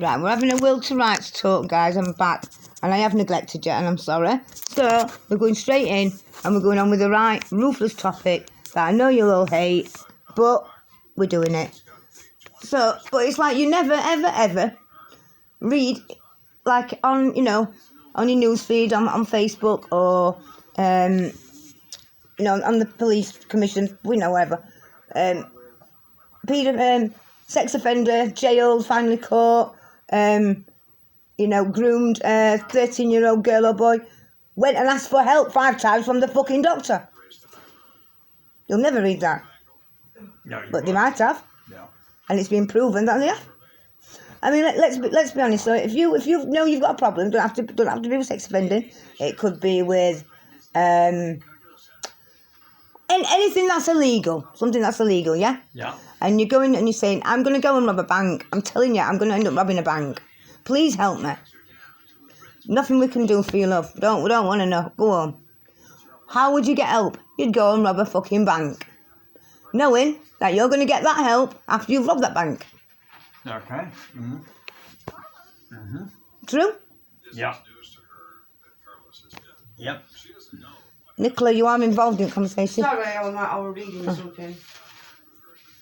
Right, we're having a will to rights talk, guys. I'm back, and I have neglected you, and I'm sorry. So, we're going straight in, and we're going on with the right, ruthless topic that I know you'll all hate, but we're doing it. So, but it's like you never, ever, ever read, like, on, you know, on your newsfeed, on Facebook, or, you know, on the police commission, whatever. Sex offender, jailed, finally caught, you know, groomed 13-year-old girl or boy, went and asked for help 5 times from the fucking doctor. You'll never read that. No, but they might have. Yeah. And it's been proven that they have. I mean, let's be honest. So if you know you've got a problem, don't have to be with sex offending. It could be with anything that's illegal, something that's illegal, yeah? Yeah. And you're going and you're saying, I'm going to go and rob a bank. I'm telling you, I'm going to end up robbing a bank. Please help me. Nothing we can do for you, love. We don't want to know. Go on. How would you get help? You'd go and rob a fucking bank, knowing that you're going to get that help after you've robbed that bank. Okay. Mm-hmm. Mm-hmm. True? Yeah. Yep. Nicola, you are involved in the conversation. Sorry, I was reading something.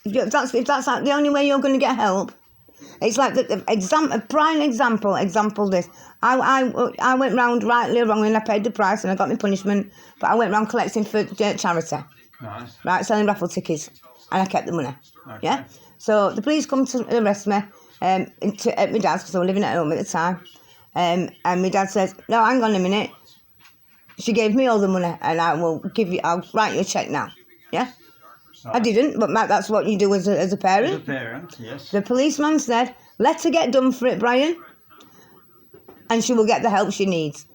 If that's like the only way you're going to get help, it's like a prime example this. I went round rightly or wrongly and I paid the price and I got my punishment, but I went round collecting for charity. Nice. Right, selling raffle tickets, and I kept the money. Okay. Yeah? So the police come to arrest me at my dad's, because I was living at home at the time, and my dad says, no, hang on a minute. She gave me all the money and I'll write you a cheque now. Yeah? Right. I didn't, but Matt, that's what you do as a parent. As a parent, yes. The policeman said, let her get done for it, Brian, and she will get the help she needs.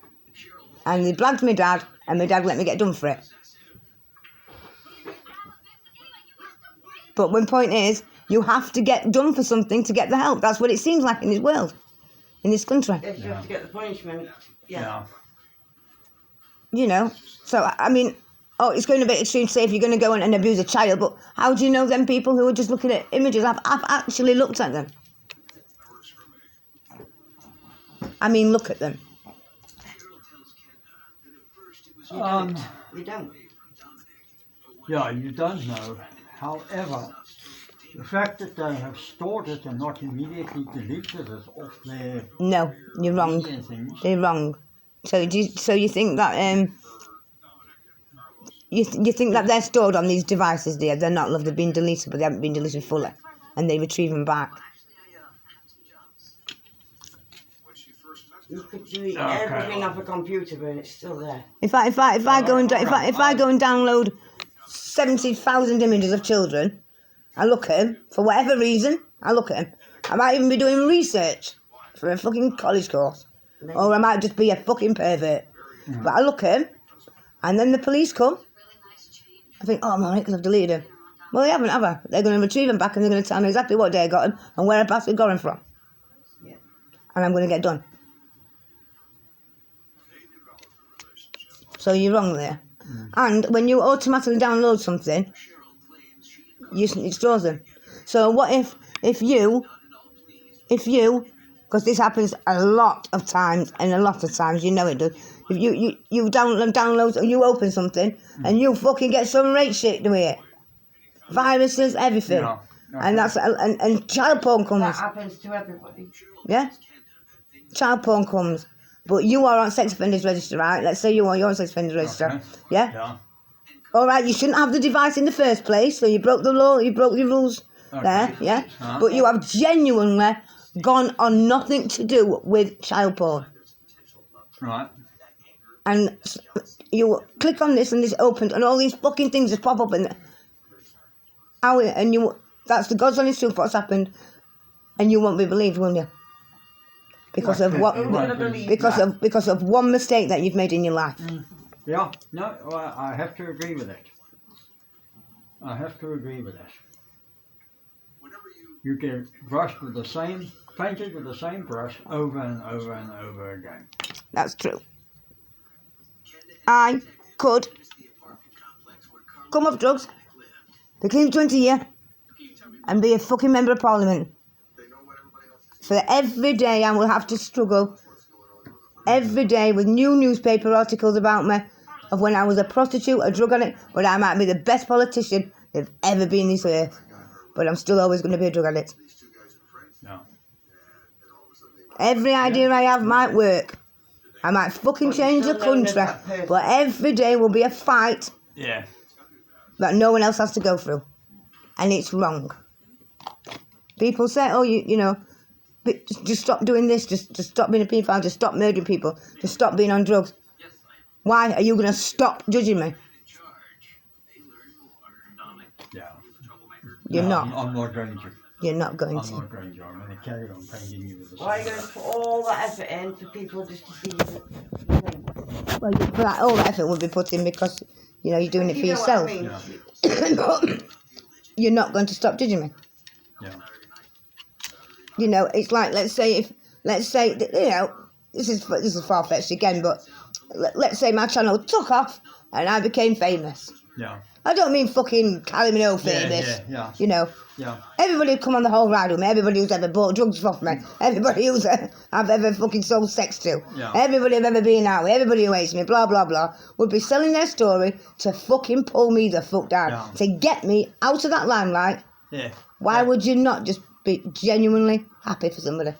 And he blagged my dad, and my dad let me get done for it. But one point is, you have to get done for something to get the help. That's what it seems like in this world, in this country. If you have to get the punishment, yeah. You know, so, I mean, it's going to be extreme to say if you're going to go and abuse a child, but how do you know them people who are just looking at images? I've actually looked at them. I mean, look at them. You don't. Yeah, you don't know. However, the fact that they have stored it and not immediately deleted it off their... No, you're wrong. They're wrong. So you think that you think that they're stored on these devices, dear? They're not, love. They've been deleted, but they haven't been deleted fully, and they retrieve them back. You could delete everything off a computer, but it's still there. If I go and download 70,000 images of children, I look at them for whatever reason. I look at them. I might even be doing research for a fucking college course. Or I might just be a fucking pervert. Mm. But I look at him, and then the police come. I think, oh, I'm alright because I've deleted him. Well, they haven't, have I? They're going to retrieve him back and they're going to tell me exactly what day I got him and whereabouts I got him from. Yeah. And I'm going to get done. So you're wrong there. Mm. And when you automatically download something, it stores them. So what if you... Because this happens a lot of times, and a lot of times, you know it does. If you download, or you open something, and you fucking get some rape shit to it. Viruses, everything. No. And that's and child porn comes. That happens to everybody. Yeah? Child porn comes. But you are on sex offenders register, right? Let's say you're on sex offenders register. Okay. Yeah? All right, you shouldn't have the device in the first place, so you broke the law, you broke the rules there, yeah? But you have genuinely gone on nothing to do with child porn. Right. And you click on this and this opened and all these fucking things just pop up and that's the God's honest truth what's happened, and you won't be believed, will you? Because of what? Because of one mistake that you've made in your life. Mm. Yeah. No, I have to agree with that. You get brushed with the same, painted with the same brush over and over and over again. That's true. I could come off drugs, be clean 20 years, and be a fucking member of parliament. for every day I will have to struggle every day with new newspaper articles about me of when I was a prostitute, a drug addict, but I might be the best politician there's ever been this earth. But I'm still always going to be a drug addict. Yeah. Every idea I have might work. I might fucking But you're change the still known as country, that person. but every day will be a fight Yeah. that no one else has to go through. And it's wrong. People say, oh, you know, but just stop doing this, just stop being a paedophile, just stop murdering people, just stop being on drugs. Why are you going to stop judging me? Yeah. You're No, not. I'm not going to. You're not going I'm to. not going to. I'm going to carry on painting you with the Why are you same going to brush. put all that effort in for people just to see the thing? Well, but all that effort would be put in because, you know, you're doing it for You know what I yourself. mean? Yeah. But you're not going to stop judging me. Yeah. You know, it's like, let's say, you know, this is far-fetched again, but let's say my channel took off and I became famous. Yeah. I don't mean fucking Kylie Minogue famous. Yeah. You know, Yeah. everybody who come on the whole ride with me, everybody who's ever bought drugs off me, everybody who's I've ever fucking sold sex to, Yeah. everybody I've ever been out with, everybody who hates me, blah, blah, blah, would be selling their story to fucking pull me the fuck down, Yeah. to get me out of that limelight. Yeah. Why Yeah. would you not just be genuinely happy for somebody?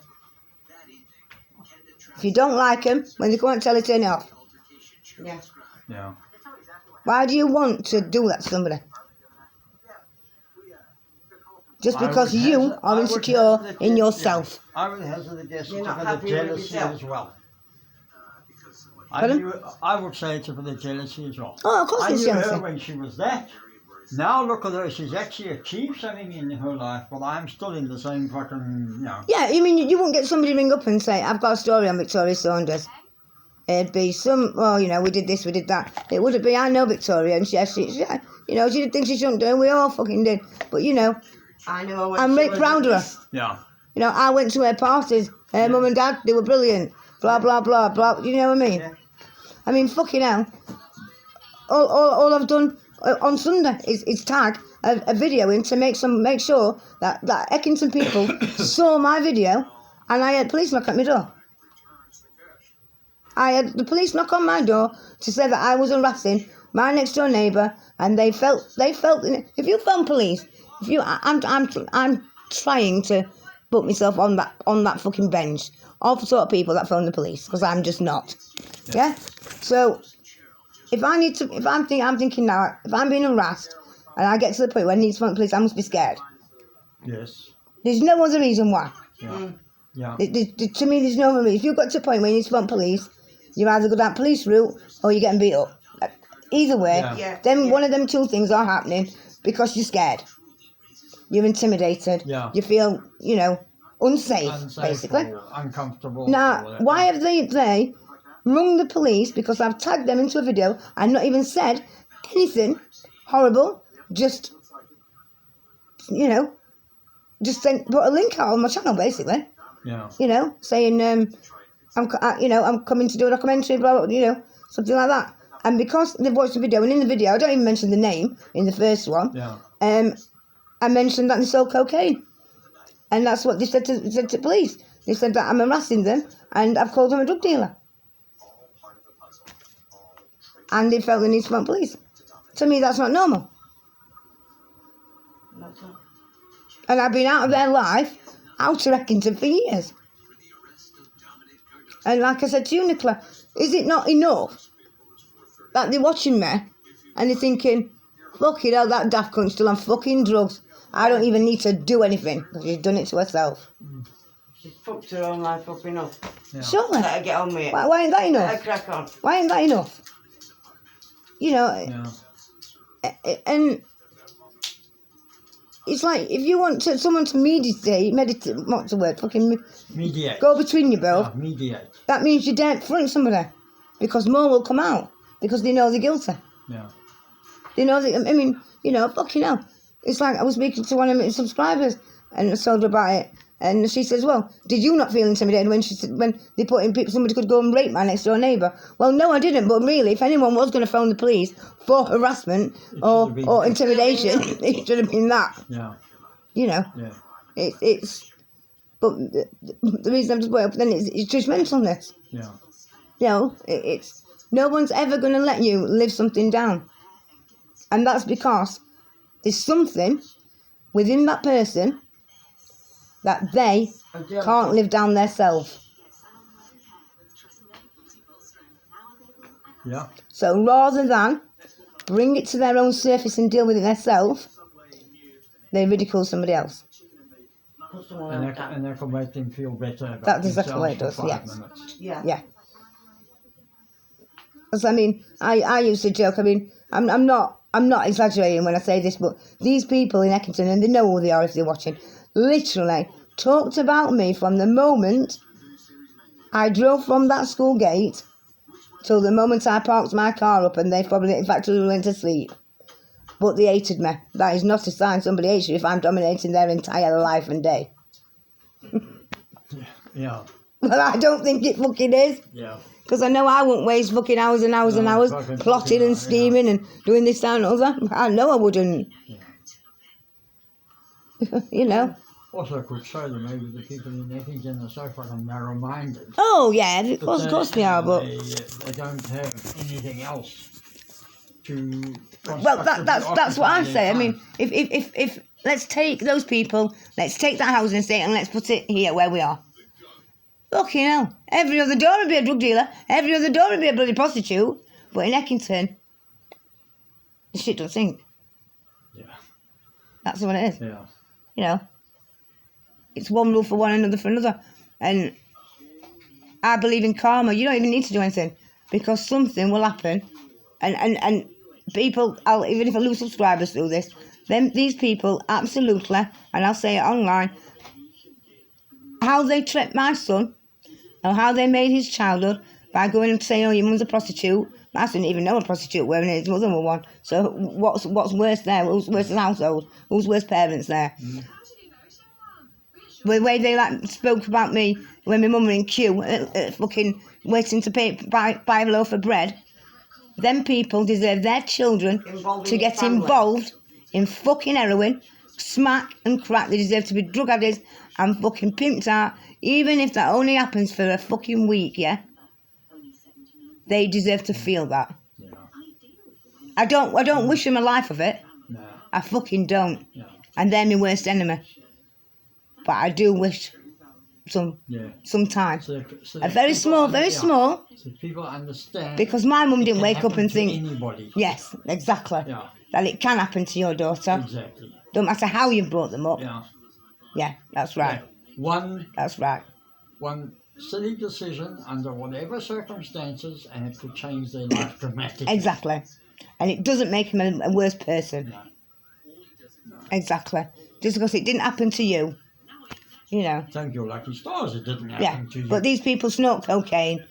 If you don't like them, when they come out and tell you, turn it off. Yeah. Yeah. Why do you want to do that to somebody? Just I because would you hazard- I are would insecure hazard in a- yourself. Yeah. I would hazard a guess You're it's not for the happy with jealousy yourself. as well. Pardon? I would say it's for the jealousy as well. Oh, of course I it's knew her jealousy. when she was that. Now look at her, she's actually achieved something in her life, but I'm still in the same fucking, you know. Yeah, I mean, you wouldn't get somebody ring up and say, I've got a story on Victoria Saunders. It'd be well, you know, we did this, we did that. It wouldn't be, I know Victoria, and yeah, you know, she did things she shouldn't do, and we all fucking did. But, you know, I know when I'm she very was proud at of her. this- Yeah. You know, I went to her parties, her mum and dad, they were brilliant. Blah, blah, blah, blah, you know what I mean? Yeah. I mean, fucking hell. All I've done on Sunday is tag a video in to make sure that Eckington people saw my video, and I had police knock at my door. I had the police knock on my door to say that I was harassing my next door neighbour, and they felt if you phone police, I'm trying to put myself on that fucking bench of the sort of people that phone the police, because I'm just not. Yeah. So if I'm thinking now, if I'm being harassed and I get to the point where I need to phone the police, I must be scared. Yes. There's no other reason why. Yeah. Yeah. To me, there's no other reason. If you got to a point where you need to phone police, you either go down police route or you're getting beat up. Either way, Yeah. Yeah. one of them two things are happening because you're scared. You're intimidated. Yeah. You feel, you know, unsafe basically. or uncomfortable. Now, or why have they rung the police because I've tagged them into a video and not even said anything horrible? Just, you know, put a link out on my channel basically. Yeah. You know, saying I'm coming to do a documentary, blah, blah, you know, something like that. And because they've watched the video, and in the video I don't even mention the name in the first one. Yeah. I mentioned that they sold cocaine, and that's what they said to police. They said that I'm harassing them, and I've called them a drug dealer. And they felt the need to phone police. To me, that's not normal. That's all. And I've been out of their life, out of Eckington for years. And like I said to you, Nicola, is it not enough that they're watching me and they're thinking, fucking hell, that daft cunt's still on fucking drugs. I don't even need to do anything because she's done it to herself. She's fucked her own life up enough. Yeah. Surely. Let her get on with it. Why ain't that Let enough? her crack on. Why ain't that enough? You know, Yeah. and it's like if you want someone to meditate, what's the word? Fucking Mediate. go between you both. Yeah, mediate. That means you don't front somebody because more will come out because they know they're guilty. Yeah. They know I mean, you know, fucking hell. It's like I was speaking to one of my subscribers and I told her about it. And she says, well, did you not feel intimidated when they put in people, somebody could go and rape my next door neighbour? Well, no, I didn't. But really, if anyone was going to phone the police for harassment or intimidation, it should have been that. Yeah. You know, Yeah. it's. But the reason I'm just brought it up then is judgmentalness. Yeah. You know, it's no one's ever going to let you live something down. And that's because there's something within that person that they can't live down themselves. Yeah. So rather than bring it to their own surface and deal with it themselves, they ridicule somebody else. And that can make them feel better about That's exactly what it themselves does, for 5 yes. minutes. Yeah. Because I mean, I used to joke. I mean, I'm not exaggerating when I say this, but these people in Eckington, and they know who they are if they're watching, literally talked about me from the moment I drove from that school gate till the moment I parked my car up, and they probably, in fact, went to sleep. But they hated me. That is not a sign somebody hates you if I'm dominating their entire life and day. Yeah. Well, I don't think it fucking is. Yeah. Because I know I won't waste fucking hours and hours and hours plotting and scheming and doing this, that and other. I know I wouldn't. Yeah. You know. Also, I could say that maybe the people in Eckington are so fucking narrow-minded. Oh, yeah, of course they are, but... They don't have anything else to... Well, that's what I say. I mean, if let's take those people, let's take that housing estate and let's put it here where we are. Fucking hell. Every other door would be a drug dealer. Every other door would be a bloody prostitute. But in Eckington, the shit don't sink. Yeah. That's what it is. Yeah. You know. It's one rule for one, another for another. And I believe in karma. You don't even need to do anything. Because something will happen. And people, even if I lose subscribers through this, then these people absolutely, and I'll say it online, how they tricked my son, or how they made his childhood by going and saying, oh, your mum's a prostitute. My son didn't even know a prostitute were, and his mother were one. So what's worse there? Who's worse in the household? Who's worse parents there? Mm. The way they spoke about me when my mum were in queue, fucking waiting to buy a loaf of bread. Them people deserve their children to get involved in fucking heroin, smack and crack. They deserve to be drug addicts and fucking pimped out, even if that only happens for a fucking week, yeah? They deserve to feel that. Yeah. I don't wish them a life of it. No. I fucking don't. No. And they're my worst enemy. But I do wish some time. So a very small. So people understand. Because my mum didn't wake up and think. Anybody. Yes, exactly. Yeah. That it can happen to your daughter. Exactly. Don't matter how you've brought them up. Yeah. Yeah, that's right. Yeah. That's right. One silly decision under whatever circumstances, and it could change their life dramatically. Exactly. And it doesn't make them a worse person. No. Exactly. Just because it didn't happen to you. You know. Thank your lucky stars it didn't happen to you. But these people snort cocaine,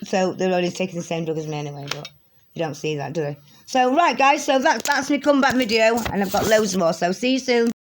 so they're always taking the same drug as me anyway, but you don't see that, do they? So, right, guys, so that's my comeback video, and I've got loads more, so see you soon.